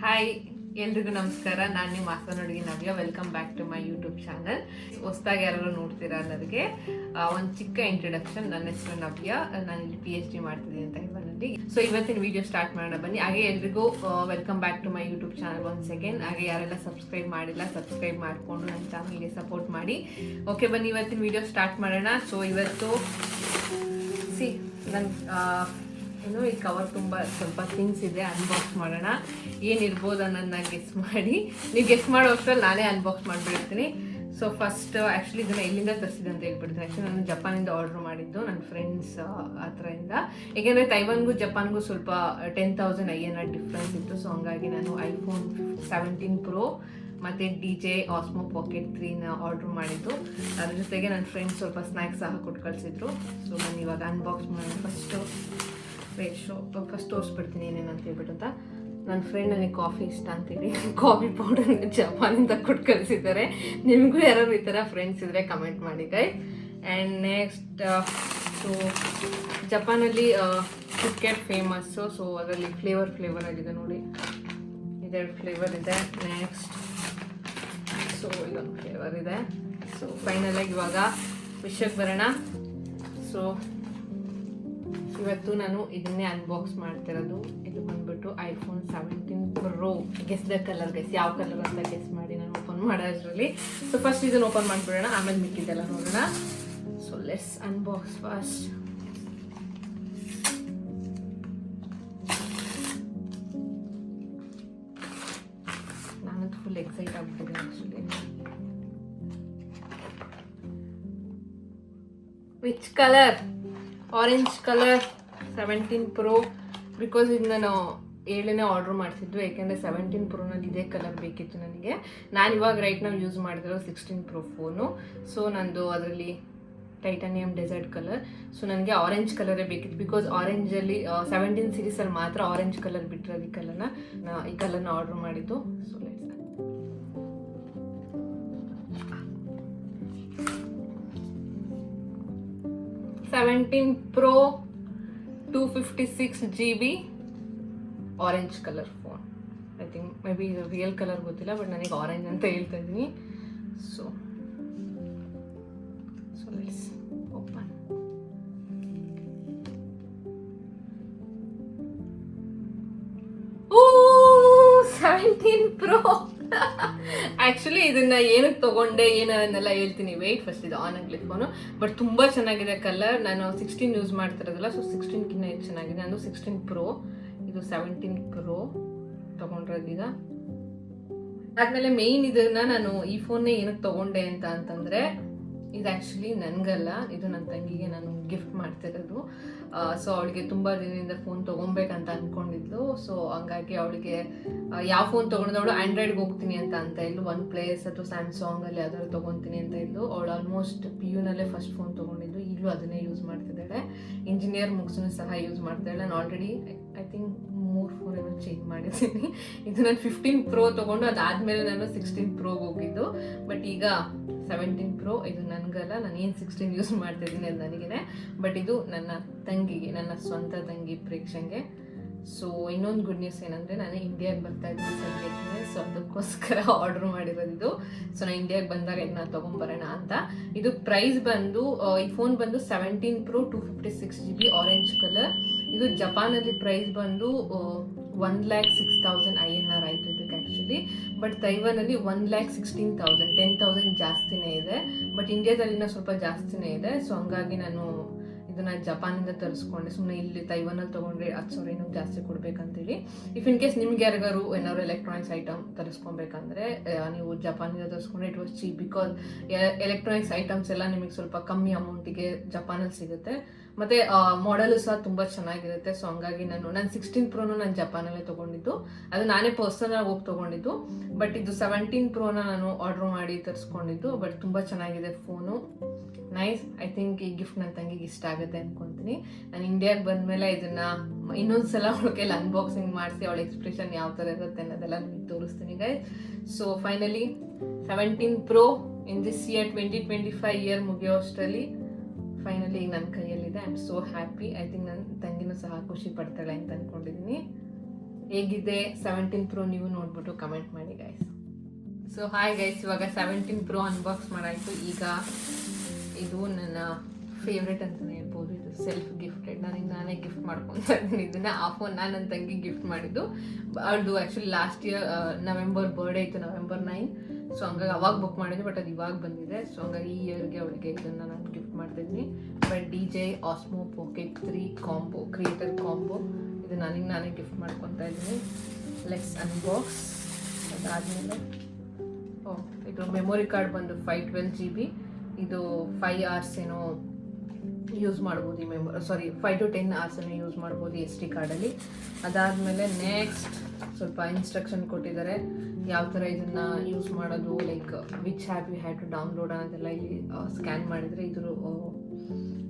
Hi, ಎಲ್ರಿಗೂ ನಮಸ್ಕಾರ. ನಾನು ನಿಮ್ಮ ಹಾಸನೊಳಗೆ Navya. Welcome back to my YouTube channel. ಹೊಸದಾಗಿ ಯಾರು ನೋಡ್ತೀರಾ ಅನ್ನೋದಕ್ಕೆ ಒಂದು ಚಿಕ್ಕ ಇಂಟ್ರೊಡಕ್ಷನ್. ನನ್ನ ಹೆಸರು ನವ್ಯ. ನಾನು ಇಲ್ಲಿ PhD ಮಾಡ್ತಿದ್ದೀನಿ ಅಂತ ಇವನಲ್ಲಿ. ಸೊ ಇವತ್ತಿನ ವಿಡಿಯೋ ಸ್ಟಾರ್ಟ್ ಮಾಡೋಣ ಬನ್ನಿ. ಹಾಗೆ ಎಲ್ರಿಗೂ welcome back to my YouTube channel once again. ಹಾಗೆ ಯಾರೆಲ್ಲ ಸಬ್ಸ್ಕ್ರೈಬ್ ಮಾಡಿಲ್ಲ, ಸಬ್ಸ್ಕ್ರೈಬ್ ಮಾಡಿಕೊಂಡು ನನ್ನ ಚಾನಲ್ಗೆ ಸಪೋರ್ಟ್ ಮಾಡಿ. ಓಕೆ, ಬನ್ನಿ ಇವತ್ತಿನ ವಿಡಿಯೋ ಸ್ಟಾರ್ಟ್ ಮಾಡೋಣ. ಸೊ ಇವತ್ತು ನನ್ನ ಈ ಕವರ್ ತುಂಬ ಸ್ವಲ್ಪ ಥಿಂಗ್ಸ್ ಇದೆ, ಅನ್ಬಾಕ್ಸ್ ಮಾಡೋಣ. ಏನಿರ್ಬೋದು ಅನ್ನೋದನ್ನ ಗೆಸ್ ಮಾಡಿ. ನೀವು ಗೆಸ್ ಮಾಡೋ ಅಷ್ಟರಲ್ಲಿ ನಾನೇ ಅನ್ಬಾಕ್ಸ್ ಮಾಡಿಬಿಡ್ತೀನಿ. ಸೊ ಫಸ್ಟ್ ಆ್ಯಕ್ಚುಲಿ ಇದನ್ನು ಎಲ್ಲಿಂದ ತರಿಸಿದೆ ಅಂತ ಹೇಳ್ಬಿಡ್ತೀನಿ. ಆ್ಯಕ್ಚುಲಿ ನಾನು ಜಪಾನಿಂದ ಆರ್ಡ್ರ್ ಮಾಡಿದ್ದು, ನನ್ನ ಫ್ರೆಂಡ್ಸ್ ಹತ್ರದಿಂದ. ಏಕೆಂದರೆ ತೈವಾನ್ಗೂ ಜಪಾನ್ಗೂ ಸ್ವಲ್ಪ 10,000 INR ಡಿಫ್ರೆನ್ಸ್ ಇತ್ತು. ಸೊ ಹಂಗಾಗಿ ನಾನು iPhone 17 Pro ಮತ್ತು DJ Osmo Pocket 3ನ ಆರ್ಡ್ರ್ ಮಾಡಿದ್ದು. ಅದ್ರ ಜೊತೆಗೆ ನನ್ನ ಫ್ರೆಂಡ್ಸ್ ಸ್ವಲ್ಪ ಸ್ನ್ಯಾಕ್ಸ್ ಸಹ ಕೊಟ್ಟು ಕಳಿಸಿದ್ರು. ಸೊ ನಾನು ಇವಾಗ ಅನ್ಬಾಕ್ಸ್ ಮಾಡೋಣ. ಫಸ್ಟ್ ತೋರಿಸ್ಬಿಡ್ತೀನಿ ಏನೇನಂತ ಹೇಳ್ಬಿಟ್ಟು ಅಂತ. ನನ್ನ ಫ್ರೆಂಡ್ ನನಗೆ ಕಾಫಿ ಇಷ್ಟ ಅಂತೇಳಿ ಕಾಫಿ ಪೌಡರ್ ಜಪಾನಿಂದ ಕೊಟ್ಟು ಕಳಿಸಿದ್ದಾರೆ. ನಿಮಗೂ ಯಾರು ಈ ಥರ ಫ್ರೆಂಡ್ಸ್ ಇದ್ದರೆ ಕಮೆಂಟ್ ಮಾಡಿ ಗೈಸ್. ಆ್ಯಂಡ್ ನೆಕ್ಸ್ಟ್ ಸೊ ಜಪಾನಲ್ಲಿ ಕಿಟ್ಕ್ಯಾಟ್ ಫೇಮಸ್ಸು. ಸೊ ಅದರಲ್ಲಿ ಫ್ಲೇವರ್ ಆಗಿದೆ ನೋಡಿ, ಇದೆರಡು ಫ್ಲೇವರ್ ಇದೆ. ನೆಕ್ಸ್ಟ್ ಸೊ ಇದೊಂದು ಫ್ಲೇವರ್ ಇದೆ. ಸೊ ಫೈನಲಾಗಿ ಇವಾಗ ವಿಷಯಕ್ಕೆ ಬರೋಣ. ಸೊ ಇವತ್ತು ನಾನು ಇದನ್ನೇ ಅನ್ಬಾಕ್ಸ್ ಮಾಡ್ತಿರೋದು. ಇದು ಬಂದ್ಬಿಟ್ಟು iPhone 17 Pro. Guess the colour, guess ಯಾವ ಕಲರ್ ಅಂತ ಗೆಸ್ ಮಾಡಿ ನಾನು ಓಪನ್ ಮಾಡೋದ್ರಲ್ಲಿ. ಸೊ ಫಸ್ಟ್ ಇದನ್ನು ಓಪನ್ ಮಾಡಿಬಿಡೋಣ, ಆಮೇಲೆ ಮಿಕ್ಕಿದ್ದೆಲ್ಲ ನೋಡೋಣ. So let's unbox first. ನಾನಂತೂ ಫುಲ್ ಎಕ್ಸೈಟ್ ಆಗ್ಬಿಟ್ಟಿದೆ actually. Which colour? Orange colour 17 Pro. Because ಇದು ನಾನು 7ನೇ ಆರ್ಡ್ರ್ ಮಾಡ್ತಿದ್ದು, ಏಕೆಂದರೆ 17 Proನಲ್ಲಿ ಇದೇ ಕಲರ್ ಬೇಕಿತ್ತು ನನಗೆ. ನಾನು ಇವಾಗ ರೈಟ್ ನಾವು ಯೂಸ್ ಮಾಡಿದಿರೋ 16 Pro ಫೋನು. ಸೊ ನಂದು ಅದರಲ್ಲಿ ಟೈಟಾನಿಯಮ್ ಡೆಸರ್ಟ್ ಕಲರ್. ಸೊ ನನಗೆ ಆರೆಂಜ್ ಕಲರೇ ಬೇಕಿತ್ತು. ಬಿಕಾಸ್ ಆರೆಂಜಲ್ಲಿ 17 ಸೀರೀಸಲ್ಲಿ ಮಾತ್ರ ಆರೆಂಜ್ ಕಲರ್ ಬಿಟ್ಟಿರೋದು. ಈ ಕಲರ್ನ ಆರ್ಡ್ರ್ ಮಾಡಿದ್ದು. So let's 17 Pro 256 GB orange colour phone. I think maybe real colour ಗೊತ್ತಿಲ್ಲ, ಬಟ್ ನನಗೆ ಆರೆಂಜ್ ಅಂತ ಹೇಳ್ತಾ ಇದ್ದೀನಿ. So let's open. Oh 17 Pro. Actually ಇದನ್ನ ಏನಕ್ಕೆ ತೊಗೊಂಡೆ ಏನನ್ನೆಲ್ಲ ಹೇಳ್ತೀನಿ. ವೆಯ್ಟ್, ಫಸ್ಟ್ ಇದು ಆನ್ ಆಗಲಿ ಫೋನು. ಬಟ್ ತುಂಬ ಚೆನ್ನಾಗಿದೆ ಕಲರ್. ನಾನು 16 ಯೂಸ್ ಮಾಡ್ತಿರೋದಿಲ್ಲ, ಸೊ 16ಕಿಂತ ಹೆಚ್ಚು ಚೆನ್ನಾಗಿದೆ. ನಾನು 16 Pro, ಇದು 17 Pro ತೊಗೊಂಡಿರೋದೀಗ. ಆದಮೇಲೆ ಮೇಯ್ನ್ ಇದನ್ನ ನಾನು ಈ ಫೋನ್ನೇ ಏನಕ್ಕೆ ತೊಗೊಂಡೆ ಅಂತಂದರೆ, ಇದು ಆ್ಯಕ್ಚುಲಿ ನನಗಲ್ಲ, ಇದು ನನ್ನ ತಂಗಿಗೆ ನಾನು ಗಿಫ್ಟ್ ಮಾಡ್ತಿರೋದು. ಸೊ ಅವಳಿಗೆ ತುಂಬ ದಿನದಿಂದ ಫೋನ್ ತೊಗೊಬೇಕಂತ ಅಂದ್ಕೊಂಡಿದ್ಲು. ಸೊ ಹಂಗಾಗಿ ಅವಳಿಗೆ ಯಾವ ಫೋನ್ ತೊಗೊಂಡಿದ್ದು, ಅವಳು ಆ್ಯಂಡ್ರಾಯ್ಡ್ಗೆ ಹೋಗ್ತೀನಿ ಅಂತ ಇದ್ಲು. OnePlus ಅಥವಾ ಸ್ಯಾಮ್ಸಂಗಲ್ಲಿ ಯಾವ್ದಾದ್ರು ತೊಗೊತೀನಿ ಅಂತ ಇದ್ಲು. ಅವಳು ಆಲ್ಮೋಸ್ಟ್ PUನಲ್ಲೇ ಫಸ್ಟ್ ಫೋನ್ ತೊಗೊಂಡಿದ್ದು. ಈಗಲೂ ಅದನ್ನೇ ಯೂಸ್ ಮಾಡ್ತಿದ್ದಾಳೆ. ಇಂಜಿನಿಯರ್ ಮುಗಿಸೂ ಸಹ ಯೂಸ್ ಮಾಡ್ತಾಯಿದ್ದಾಳೆ. ನಾನು ಆಲ್ರೆಡಿ ಐ ಥಿಂಕ್ 3 ಫೋನೇನೋ ಚೇಂಜ್ ಮಾಡಿದ್ದೀನಿ. ಇದು ನಾನು 15 Pro ತೊಗೊಂಡು ಅದಾದಮೇಲೆ ನಾನು 16 Proಗೆ ಹೋಗಿದ್ದು. ಬಟ್ ಈಗ 17 Pro ಇದು ನನಗಲ್ಲ, ನಾನು ಏನು 16 ಯೂಸ್ ಮಾಡ್ತಿದ್ದೀನಿ ಅದು ನನಗೇ. ಬಟ್ ಇದು ನನ್ನ ತಂಗಿಗೆ, ನನ್ನ ಸ್ವಂತ ತಂಗಿ ಪ್ರೇಕ್ಷೆಗೆ. ಸೊ ಇನ್ನೊಂದು ಗುಡ್ ನ್ಯೂಸ್ ಏನಂದರೆ, ನಾನು ಇಂಡಿಯಾಗೆ ಬರ್ತಾ ಇದ್ದೀನಿ ಸದ್ಯಕ್ಕೆ. ಸೊ ಅದಕ್ಕೋಸ್ಕರ ಆರ್ಡ್ರ್ ಮಾಡಿರೋದು. ಸೊ ನಾನು ಇಂಡಿಯಾಗೆ ಬಂದಾಗ ಇದನ್ನ ತೊಗೊಂಬರೋಣ ಅಂತ. ಇದು ಪ್ರೈಸ್ ಬಂದು, ಈ ಫೋನ್ ಬಂದು 17 Pro 256 GB ಆರೆಂಜ್ ಕಲರ್. ಇದು ಜಪಾನಲ್ಲಿ ಪ್ರೈಸ್ ಬಂದು 1,06,000 INR ಆಯಿತು ಇದಕ್ಕೆ ಆ್ಯಕ್ಚುಲಿ. ಬಟ್ ತೈವಾನಲ್ಲಿ 1,16,000, 10,000 ಜಾಸ್ತಿನೇ ಇದೆ. ಬಟ್ ಇಂಡಿಯಾದಲ್ಲಿನ ಸ್ವಲ್ಪ ಜಾಸ್ತಿನೇ ಇದೆ. ಸೊ ಹಂಗಾಗಿ ನಾನು ಇದನ್ನು ಜಪಾನಿಂದ ತರಿಸ್ಕೊಂಡೆ. ಸುಮ್ಮನೆ ಇಲ್ಲಿ ತೈವಾನಲ್ಲಿ ತೊಗೊಂಡ್ರೆ 10,000 ಏನೋ ಜಾಸ್ತಿ ಕೊಡಬೇಕಂತೇಳಿ. ಇಫ್ ಇನ್ ಕೇಸ್ ನಿಮ್ಗೆ ಯಾರಿಗಾರು ಏನಾದ್ರು ಎಲೆಕ್ಟ್ರಾನಿಕ್ಸ್ ಐಟಮ್ ತರಿಸ್ಕೊಬೇಕಂದ್ರೆ ನೀವು ಜಪಾನಿಂದ ತರಿಸ್ಕೊಂಡ್ರೆ it was cheap. Because electronics items ಎಲ್ಲ ನಿಮಗೆ ಸ್ವಲ್ಪ ಕಮ್ಮಿ ಅಮೌಂಟಿಗೆ ಜಪಾನಲ್ಲಿ ಸಿಗುತ್ತೆ. ಮತ್ತು ಮಾಡೆಲು ಸಹ ತುಂಬ ಚೆನ್ನಾಗಿರುತ್ತೆ. ಸೊ ಹಂಗಾಗಿ ನಾನು 16 Proನು ನಾನು ಜಪಾನಲ್ಲೇ ತೊಗೊಂಡಿದ್ದು. ಅದು ನಾನೇ ಪರ್ಸನಲಾಗಿ ಹೋಗಿ ತೊಗೊಂಡಿದ್ದು. ಬಟ್ ಇದು 17 Proನ ನಾನು ಆರ್ಡ್ರ್ ಮಾಡಿ ತರಿಸ್ಕೊಂಡಿದ್ದು. ಬಟ್ ತುಂಬ ಚೆನ್ನಾಗಿದೆ ಫೋನು, ನೈಸ್. ಐ ಥಿಂಕ್ ಈ ಗಿಫ್ಟ್ ನನ್ನ ತಂಗಿಗೆ ಇಷ್ಟ ಆಗುತ್ತೆ ಅಂದ್ಕೊತೀನಿ. ನಾನು ಇಂಡಿಯಾಗೆ ಬಂದಮೇಲೆ ಇದನ್ನು ಇನ್ನೊಂದ್ಸಲ ಅವಳ ಕೈಲಿ ಅನ್ಬಾಕ್ಸಿಂಗ್ ಮಾಡಿಸಿ ಅವಳ ಎಕ್ಸ್ಪ್ರೆಷನ್ ಯಾವ ಥರ ಇರುತ್ತೆ ಅನ್ನೋದೆಲ್ಲ ನಿಮಗೆ ತೋರಿಸ್ತೀನಿ guys. So finally 17 Pro in this year 2025 year ಮುಗಿಯೋ ಅಷ್ಟರಲ್ಲಿ ಫೈನಲಿ ಈಗ ನನ್ನ ಕೈಯಲ್ಲಿದೆ. I am so happy. I think ನನ್ನ ತಂಗಿನೂ ಸಹ ಖುಷಿ ಪಡ್ತಾಳೆ ಅಂತ ಅಂದ್ಕೊಂಡಿದ್ದೀನಿ. ಹೇಗಿದೆ 17 Pro ನೀವು ನೋಡ್ಬಿಟ್ಟು ಕಮೆಂಟ್ ಮಾಡಿ ಗೈಸ್. ಸೊ ಹಾಯ್ ಗೈಸ್, ಇವಾಗ 17 Pro ಅನ್ಬಾಕ್ಸ್ ಮಾಡಾಯಿತು. ಈಗ ಇದು ನನ್ನ ಫೇವ್ರೆಟ್ ಅಂತಲೇ ಹೇಳ್ಬೋದು. ಇದು ಸೆಲ್ಫ್ ಗಿಫ್ಟೆಡ್, ನನಗೆ ನಾನೇ ಗಿಫ್ಟ್ ಮಾಡ್ಕೊತಾ ಇದ್ದೀನಿ. ಇದನ್ನು ಆ ಫೋನ್ ನಾನು ನನ್ನ ತಂಗಿ ಗಿಫ್ಟ್ ಮಾಡಿದ್ದು. ಅವ್ರದ್ದು actually last year November birthday ಇತ್ತು, November 9. ಸೊ ಹಂಗಾಗಿ ಅವಾಗ ಬುಕ್ ಮಾಡಿದ್ದೆ, ಬಟ್ ಅದು ಇವಾಗ ಬಂದಿದೆ. ಸೊ ಹಂಗಾಗಿ ಈ ಇಯರ್ಗೆ ಅವಳಿಗೆ ಇದನ್ನು ನಾನು ಗಿಫ್ಟ್ ಮಾಡ್ತಿದ್ದೀನಿ. But DJI Osmo Pocket 3 combo, creator combo, ಇದು ನನಗೆ ನಾನೇ ಗಿಫ್ಟ್ ಮಾಡ್ಕೊತಾ ಇದ್ದೀನಿ. Let's unbox. ಅದಾದಮೇಲೆ ಇದು ಮೆಮೊರಿ ಕಾರ್ಡ್ ಬಂದು 512 GB. ಇದು 5 hours ಏನೋ ಯೂಸ್ ಮಾಡ್ಬೋದು. ಈ 5 to 10 hours ಯೂಸ್ ಮಾಡ್ಬೋದು SD ಕಾರ್ಡಲ್ಲಿ. ಅದಾದಮೇಲೆ ನೆಕ್ಸ್ಟ್ ಸ್ವಲ್ಪ ಇನ್ಸ್ಟ್ರಕ್ಷನ್ ಕೊಟ್ಟಿದ್ದಾರೆ, ಯಾವ ಥರ ಇದನ್ನು ಯೂಸ್ ಮಾಡೋದು, like which app you have to download ಅನ್ನೋದೆಲ್ಲ ಇಲ್ಲಿ ಸ್ಕ್ಯಾನ್ ಮಾಡಿದರೆ ಇದ್ರ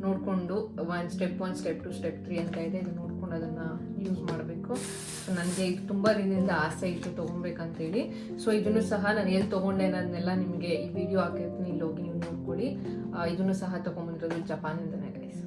ನೋಡಿಕೊಂಡು 1 step 1 step 2 step 3 ಅಂತ ಇದೆ. ಇದು ನೋಡ್ಕೊಂಡು ಅದನ್ನು ಯೂಸ್ ಮಾಡಬೇಕು. ಸೊ ನನಗೆ ಇದು ತುಂಬ ದಿನದಿಂದ ಆಸೆ ಇತ್ತು ತೊಗೊಬೇಕಂತೇಳಿ. ಸೊ ಇದನ್ನು ಸಹ ನಾನು ಎಲ್ಲಿ ತೊಗೊಂಡೆ ಅನ್ನೋದನ್ನೆಲ್ಲ ನಿಮಗೆ ಈ ವಿಡಿಯೋ ಹಾಕಿರ್ತೀನಿ, ಇಲ್ಲಿ ಹೋಗಿ ನೀವು ನೋಡ್ಕೊಳ್ಳಿ. ಇದನ್ನು ಸಹ ತೊಗೊಂಬಂದಿರೋದು ಜಪಾನಿಂದನೇ guys.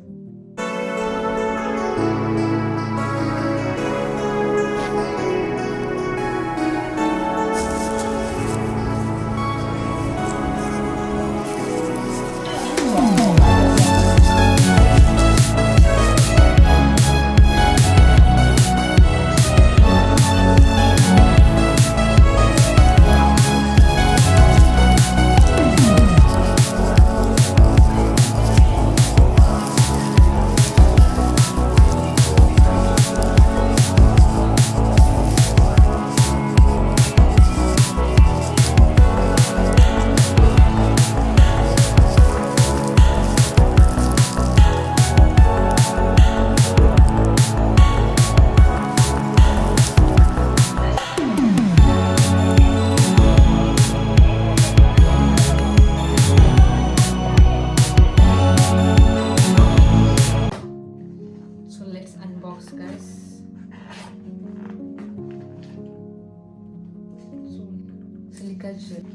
Silica gel.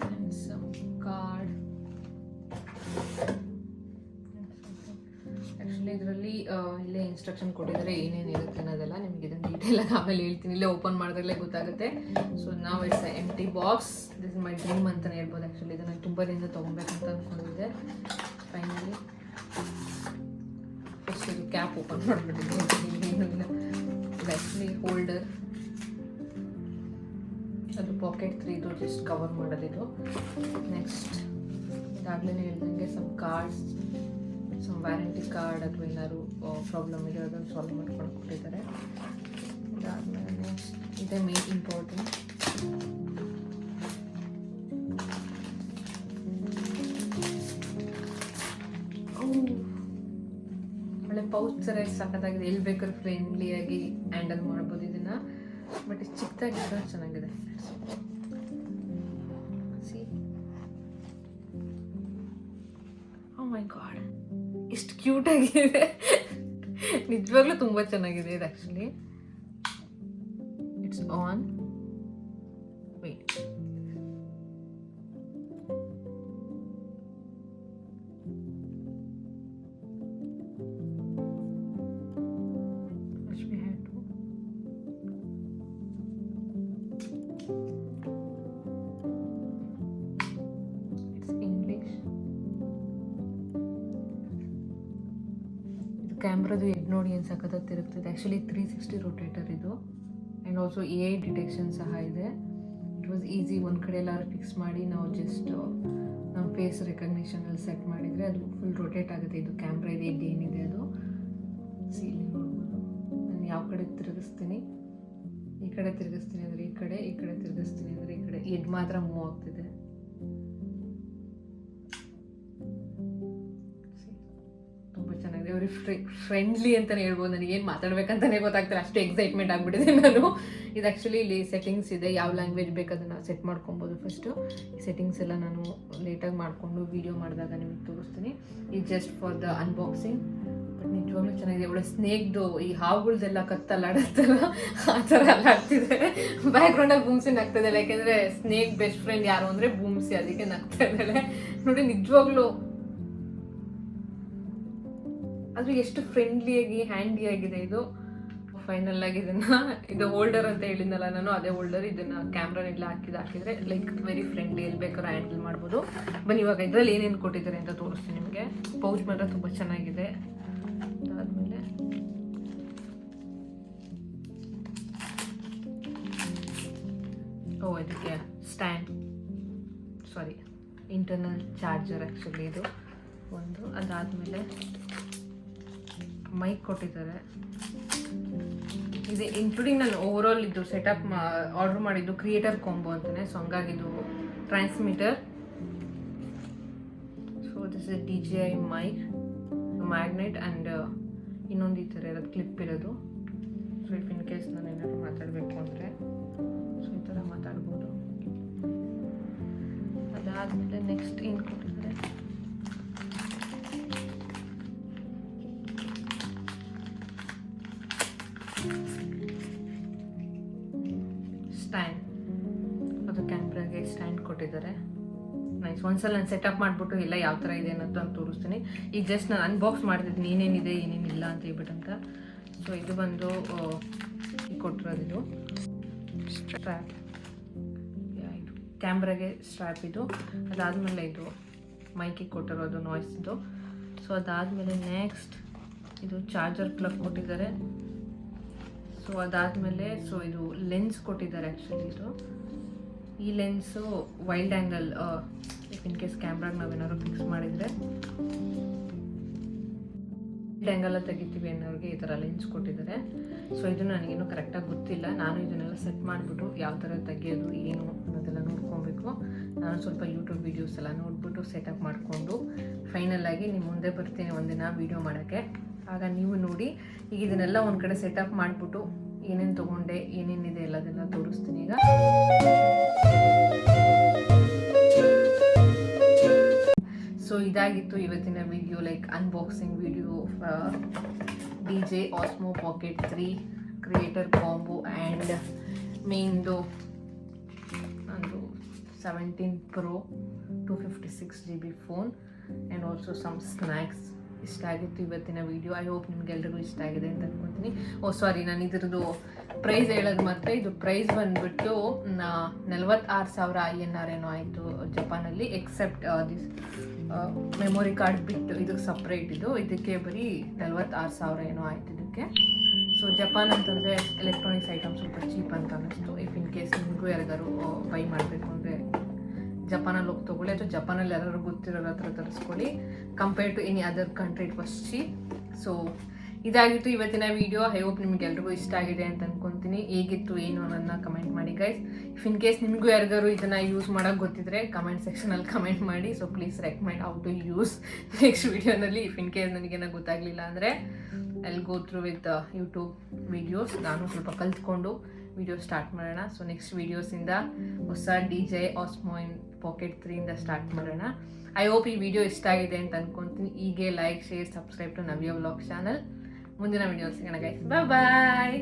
And some card. Actually ಇದರಲ್ಲಿ ಇಲ್ಲೇ ಇನ್ಸ್ಟ್ರಕ್ಷನ್ ಕೊಟ್ಟಿದ್ದಾರೆ ಏನೇನಿರುತ್ತೆ ಅನ್ನೋದೆಲ್ಲ. ನಿಮಗೆ ಇದನ್ನು ಡೀಟೇಲಾಗಿ ಆಮೇಲೆ ಹೇಳ್ತೀನಿ, ಇಲ್ಲೇ ಓಪನ್ ಮಾಡಿದಾಗಲೇ ಗೊತ್ತಾಗುತ್ತೆ. ಸೊ ನಾವು it's empty box. This is my dream ಅಂತಲೇ ಹೇಳ್ಬೋದು. ಆ್ಯಕ್ಚುಲಿ ಇದನ್ನು ತುಂಬ ದಿನದಿಂದ ತೊಗೊಬೇಕಂತ ಅಂದ್ಕೊಂಡಿದ್ದೆ. ಫೈನಲಿ ಫಸ್ಟ್ ಇದು ಕ್ಯಾಪ್ ಓಪನ್ ಮಾಡಿಬಿಟ್ಟಿದ್ದೀನಿ. ಏನೂ ಇಲ್ಲ. ಆ್ಯಕ್ಚುಲಿ ಹೋಲ್ಡರ್, ಅದು ಪಾಕೆಟ್ 3 ಇದು ಜಸ್ಟ್ ಕವರ್ ಮಾಡೋದಿದು. ನೆಕ್ಸ್ಟ್ ಇದಾಗಲೇ ಹೇಳ್ದಂಗೆ some cards, some warranty card ಅಥವಾ ಏನಾದ್ರು ಪ್ರಾಬ್ಲಮ್ ಇದೆ ಅದನ್ನು ಸಾಲ್ವ್ ಮಾಡ್ಕೊಂಡು ಕೊಟ್ಟಿದ್ದಾರೆ. ಇದಾದಮೇಲೆ ನೆಕ್ಸ್ಟ್ ಇದೇ ಮೇನ್ ಇಂಪಾರ್ಟೆಂಟ್, ಒಳ್ಳೆ ಪೌಚ್ ಥರ ಸಖತ್ತಾಗಿದೆ. ಎಲ್ಲಿ ಬೇಕಾದ್ರೂ ಫ್ರೆಂಡ್ಲಿಯಾಗಿ ಹ್ಯಾಂಡಲ್ ಮಾಡ್ಬೋದು ಇದನ್ನು. ಬಟ್ ಇದು ಚಿಕ್ಕದಾಗಿದ್ರೆ ಚೆನ್ನಾಗಿದೆ. ಓ ಮೈ ಗಾಡ್, ಇಷ್ಟು ಕ್ಯೂಟಾಗಿದೆ. ನಿಜವಾಗ್ಲೂ ತುಂಬ ಚೆನ್ನಾಗಿದೆ ಇದು. Actually it's on. ವೇಟ್, ಕ್ಯಾಮ್ರಾದು ಹೆಡ್ ನೋಡಿ ಏನು ಸಖತ್ತಾಗಿ ತಿರುಗ್ತಿದೆ. ಆ್ಯಕ್ಚುಲಿ 360 ರೊಟೇಟರ್ ಇದು. ಆ್ಯಂಡ್ ಆಲ್ಸೋ AI ಡಿಟೆಕ್ಷನ್ ಸಹ ಇದೆ. It was easy. ಒಂದು ಕಡೆ ಎಲ್ಲಾರು ಫಿಕ್ಸ್ ಮಾಡಿ ನಾವು ಜಸ್ಟ್ ನಮ್ಮ ಫೇಸ್ ರೆಕಗ್ನಿಷನಲ್ಲಿ ಸೆಟ್ ಮಾಡಿದರೆ ಅದು ಫುಲ್ ರೊಟೇಟ್ ಆಗುತ್ತೆ. ಇದು ಕ್ಯಾಮ್ರಾ ಇದೆ, ಹೆಡ್ ಏನಿದೆ ಅದು ಇಲ್ಲಿ ನೋಡ್ಬೋದು. ನಾನು ಯಾವ ಕಡೆ ತಿರುಗಿಸ್ತೀನಿ, ಈ ಕಡೆ ತಿರುಗಿಸ್ತೀನಿ ಅಂದರೆ ಈ ಕಡೆ, ಈ ಕಡೆ ತಿರುಗಿಸ್ತೀನಿ ಅಂದರೆ ಈ ಕಡೆ. ಹೆಡ್ ಮಾತ್ರ ಮೂವ್ ಆಗ್ತಿದೆ. ವೆರಿ ಫ್ರೆಂಡ್ಲಿ ಅಂತಲೇ ಹೇಳ್ಬೋದು. ನನಗೇನು ಮಾತಾಡ್ಬೇಕಂತಲೇ ಗೊತ್ತಾಗ್ತಿಲ್ಲ, ಅಷ್ಟು ಎಕ್ಸೈಟ್ಮೆಂಟ್ ಆಗಿಬಿಟ್ಟಿದೆ ನಾನು. ಇದು ಆ್ಯಕ್ಚುಲಿ ಇಲ್ಲಿ ಸೆಟ್ಟಿಂಗ್ಸ್ ಇದೆ, ಯಾವ ಲ್ಯಾಂಗ್ವೇಜ್ ಬೇಕು ಅದನ್ನು ಸೆಟ್ ಮಾಡ್ಕೊಬೋದು. ಫಸ್ಟು ಈ ಸೆಟ್ಟಿಂಗ್ಸ್ ಎಲ್ಲ ನಾನು ಲೇಟಾಗಿ ಮಾಡಿಕೊಂಡು ವೀಡಿಯೋ ಮಾಡಿದಾಗ ನಿಮಗೆ ತೋರಿಸ್ತೀನಿ. ಇದು just for the unboxing. But ನಿಜವಾಗ್ಲೂ ಚೆನ್ನಾಗಿದೆ. ಒಳ್ಳೆ ಸ್ನೇಕ್ದು ಈ ಹಾವುಗಳ್ದೆಲ್ಲ ಕತ್ತಲ್ಲಾಡುತ್ತಲ್ಲ ಆ ಥರ ಅಲ್ಲಾಡ್ತಿದೆ. ಬ್ಯಾಕ್ಗ್ರೌಂಡಲ್ಲಿ ಬೂಮ್ಸಿ ನಗ್ತಾ ಇದ್ದಾಳೆ, ಯಾಕೆಂದರೆ ಸ್ನೇಕ್ ಬೆಸ್ಟ್ ಫ್ರೆಂಡ್ ಯಾರು ಅಂದರೆ ಬೂಮ್ಸಿ, ಅದಕ್ಕೆ ನಗ್ತಾ ಇದ್ದಾಳೆ ನೋಡಿ. ನಿಜವಾಗ್ಲೂ ಆದರೆ ಎಷ್ಟು ಫ್ರೆಂಡ್ಲಿಯಾಗಿ ಹ್ಯಾಂಡಿಯಾಗಿದೆ ಇದು. ಫೈನಲ್ ಆಗಿ ಇದು ಹೋಲ್ಡರ್ ಅಂತ ಹೇಳಿದ್ನಲ್ಲ ನಾನು, ಅದೇ ಹೋಲ್ಡರ್. ಇದನ್ನ ಕ್ಯಾಮ್ರಾನೆಲ್ಲ ಹಾಕಿದ್ರೆ ಲೈಕ್ ವೆರಿ ಫ್ರೆಂಡ್ಲಿ, ಎಲ್ಲಿ ಬೇಕಾದ್ರೂ ಹ್ಯಾಂಡಲ್ ಮಾಡ್ಬೋದು. ಬನ್ನಿ ಇವಾಗ ಇದರಲ್ಲಿ ಏನೇನು ಕೊಟ್ಟಿದ್ದಾರೆ ಅಂತ ತೋರಿಸ್ತೀನಿ ನಿಮಗೆ. ಪೌಚ್ ಮಾತ್ರ ತುಂಬ ಚೆನ್ನಾಗಿದೆ. ಅದಾದಮೇಲೆ ಇದಕ್ಕೆ stand, sorry internal charger actually ಇದು ಒಂದು. ಅದಾದಮೇಲೆ ಮೈಕ್ ಕೊಟ್ಟಿದ್ದಾರೆ. ಇದು ಇನ್ಕ್ಲೂಡಿಂಗ್ ನಾನು ಓವರ್ ಆಲ್ ಇದು ಸೆಟಪ್ ಆರ್ಡರ್ ಮಾಡಿದ್ದು ಕ್ರಿಯೇಟರ್ ಕಾಂಬೋ ಅಂತಾನೆ. ಸೊ ಹಂಗಾಗಿದ್ದು transmitter. So this is DJI mic, magnet and ಇನ್ನೊಂದು ಈ ಥರ ಇರೋದು ಕ್ಲಿಪ್ ಇರೋದು. ಸೊ ಇಫ್ ಇನ್ ಕೇಸ್ ನಾನು ಏನಾದ್ರು ಮಾತಾಡಬೇಕು ಅಂದರೆ ಸೊ ಈ ಥರ ಮಾತಾಡ್ಬೋದು. ಅದಾದಮೇಲೆ ನೆಕ್ಸ್ಟ್ ಏನು ಕೊಟ್ಟಿದ್ದಾರೆ, ಸ್ಟ್ಯಾಂಡ್. ಅದು ಕ್ಯಾಮ್ರಾಗೆ ಸ್ಟ್ಯಾಂಡ್ ಕೊಟ್ಟಿದ್ದಾರೆ. ನೈಸ್. ಒಂದ್ಸಲ ನಾನು ಸೆಟಪ್ ಮಾಡಿಬಿಟ್ಟು ಎಲ್ಲ ಯಾವ ಥರ ಇದೆ ಅನ್ನೋದು ನಾನು ತೋರಿಸ್ತೀನಿ. ಈಗ ಜಸ್ಟ್ ನಾನು ಅನ್ಬಾಕ್ಸ್ ಮಾಡ್ತಿದ್ದೀನಿ ಏನೇನಿದೆ ಏನೇನಿಲ್ಲ ಅಂತ ಹೇಳ್ಬಿಟ್ಟಂತ. ಸೊ ಇದು ಬಂದು ಕೊಟ್ಟಿರೋದು ಇದು ಸ್ಟ್ರ್ಯಾಪ್, ಇದು ಕ್ಯಾಮ್ರಾಗೆ ಸ್ಟ್ರ್ಯಾಪ್ ಇದು. ಅದಾದಮೇಲೆ ಇದು ಮೈಕಿಗೆ ಕೊಟ್ಟಿರೋದು ನಾಯ್ಸ್ದು. ಸೊ ಅದಾದಮೇಲೆ ನೆಕ್ಸ್ಟ್ ಇದು ಚಾರ್ಜರ್ ಪ್ಲಗ್ ಕೊಟ್ಟಿದ್ದಾರೆ. ಸೊ ಅದಾದಮೇಲೆ ಸೊ ಇದು ಲೆನ್ಸ್ ಕೊಟ್ಟಿದ್ದಾರೆ. ಆ್ಯಕ್ಚುಲಿ ಇದು ಈ lens wild angle, if in case ಕ್ಯಾಮ್ರಾಗೆ ನಾವೇನಾದ್ರು ಫಿಕ್ಸ್ ಮಾಡಿದರೆ ವೈಲ್ಡ್ ಆ್ಯಂಗಲ್ ತೆಗಿತೀವಿ ಅನ್ನೋರಿಗೆ ಈ ಥರ ಲೆನ್ಸ್ ಕೊಟ್ಟಿದ್ದಾರೆ. ಸೊ ಇದು ನನಗೇನು ಕರೆಕ್ಟಾಗಿ ಗೊತ್ತಿಲ್ಲ. ನಾನು ಇದನ್ನೆಲ್ಲ ಸೆಟ್ ಮಾಡಿಬಿಟ್ಟು ಯಾವ ಥರ ತೆಗಿಯೋದು ಏನು ಅನ್ನೋದೆಲ್ಲ ನೋಡ್ಕೊಬೇಕು. ನಾನು ಸ್ವಲ್ಪ ಯೂಟ್ಯೂಬ್ ವೀಡಿಯೋಸ್ ಎಲ್ಲ ನೋಡಿಬಿಟ್ಟು ಸೆಟಪ್ ಮಾಡಿಕೊಂಡು ಫೈನಲ್ ಆಗಿ ನಿಮ್ಮ ಮುಂದೆ ಬರ್ತೀನಿ ಒಂದಿನ ವೀಡಿಯೋ ಮಾಡೋಕ್ಕೆ. ಆಗ ನೀವು ನೋಡಿ. ಈಗ ಇದನ್ನೆಲ್ಲ ಒಂದು ಕಡೆ ಸೆಟಪ್ ಮಾಡಿಬಿಟ್ಟು ಏನೇನು ತೊಗೊಂಡೆ ಏನೇನಿದೆ ಎಲ್ಲದೆಲ್ಲ ತೋರಿಸ್ತೀನಿ ಈಗ. ಸೊ ಇದಾಗಿತ್ತು ಇವತ್ತಿನ video, like unboxing video DJI Osmo Pocket 3 creator combo and ಮೇನ್ದು ನಂದು 17 Pro 256GB phone and also some snacks. ಇಷ್ಟ ಆಗಿತ್ತು ಇವತ್ತಿನ ವಿಡಿಯೋ. ಐ ಹೋಪ್ ನಿಮ್ಗೆಲ್ರಿಗೂ ಇಷ್ಟ ಆಗಿದೆ ಅಂತ ಅನ್ಕೊತೀನಿ. ಸಾರಿ, ನಾನು ಇದ್ರದ್ದು ಪ್ರೈಸ್ ಹೇಳೋದು ಮತ್ತೆ. ಇದು ಪ್ರೈಸ್ ಬಂದುಬಿಟ್ಟು 46,000 INR ಏನೋ ಆಯಿತು ಜಪಾನಲ್ಲಿ. ಎಕ್ಸೆಪ್ಟ್ ದಿಸ್ ಮೆಮೊರಿ ಕಾರ್ಡ್ ಬಿಟ್ಟು ಇದಕ್ಕೆ ಸಪ್ರೇಟ್ ಇದು. ಇದಕ್ಕೆ ಬರೀ 46,000 ಏನೋ ಆಯ್ತು ಇದಕ್ಕೆ. ಸೊ ಜಪಾನ್ ಅಂತಂದರೆ ಎಲೆಕ್ಟ್ರಾನಿಕ್ಸ್ ಐಟಮ್ ಸ್ವಲ್ಪ ಚೀಪ್ ಅಂತ ಅನ್ನಿಸ್ತು. ಇಫ್ ಇನ್ ಕೇಸ್ ನಿಮಗೂ ಯಾರಿಗಾರು ಬೈ ಮಾಡಬೇಕು ಅಂದರೆ ಜಪಾನಲ್ಲಿ ಹೋಗಿ ತೊಗೊಳ್ಳಿ, ಅಥವಾ ಜಪಾನಲ್ಲಿ ಯಾರು ಗೊತ್ತಿರೋರ ಹತ್ರ ತರಿಸ್ಕೊಳ್ಳಿ. Compare to any other country it was cheap. So ಇದಾಗಿತ್ತು ಇವತ್ತಿನ ವಿಡಿಯೋ. ಐ ಹೋಪ್ ನಿಮ್ಗೆಲ್ರಿಗೂ ಇಷ್ಟ ಆಗಿದೆ ಅಂತ ಅನ್ಕೊತೀನಿ. ಹೇಗಿತ್ತು ಏನು ಅನ್ನೋದನ್ನ ಕಮೆಂಟ್ ಮಾಡಿ ಗೈಸ್. ಇಫ್ ಇನ್ ಕೇಸ್ ನಿಮಗೂ ಯಾರಿಗಾರು ಇದನ್ನು ಯೂಸ್ ಮಾಡೋಕ್ಕೆ ಗೊತ್ತಿದ್ರೆ ಕಮೆಂಟ್ ಸೆಕ್ಷನಲ್ಲಿ ಕಮೆಂಟ್ ಮಾಡಿ. So please recommend how to use next ವಿಡಿಯೋನಲ್ಲಿ. ಇಫ್ ಇನ್ ಕೇಸ್ ನನಗೇನೋ ಗೊತ್ತಾಗಲಿಲ್ಲ ಅಂದರೆ I will go through with YouTube videos. ನಾನು ಸ್ವಲ್ಪ ಕಲ್ತ್ಕೊಂಡು ವಿಡಿಯೋ ಸ್ಟಾರ್ಟ್ ಮಾಡೋಣ. ಸೊ ನೆಕ್ಸ್ಟ್ ವೀಡಿಯೋಸಿಂದ ಹೊಸ DJI Osmo Pocket 3 ಸ್ಟಾರ್ಟ್ ಮಾಡೋಣ. ಐ ಹೋಪ್ ಈ ವಿಡಿಯೋ ಇಷ್ಟ ಆಗಿದೆ ಅಂತ ಅನ್ಕೊತೀನಿ. ಹೀಗೆ like, share, subscribe to Navya vlog channel. ಮುಂದಿನ ವಿಡಿಯೋ ಸಿಗೋಣ ಗೈಸ್. ಬಾಯ್.